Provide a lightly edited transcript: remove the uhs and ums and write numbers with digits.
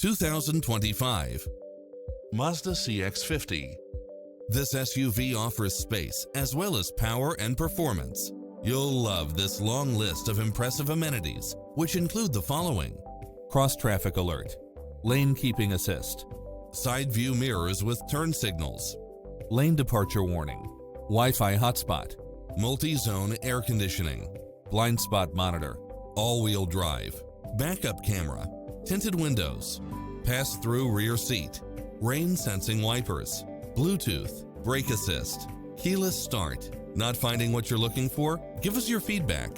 2025 Mazda CX-50. This SUV offers space as well as power and performance. You'll love this long list of impressive amenities, which include the following: cross-traffic alert, lane keeping assist, side view mirrors with turn signals, lane departure warning, Wi-Fi hotspot, multi-zone air conditioning, blind spot monitor, all-wheel drive, backup camera, tinted windows, pass-through rear seat, rain-sensing wipers, Bluetooth, brake assist, keyless start. Not finding what you're looking for? Give us your feedback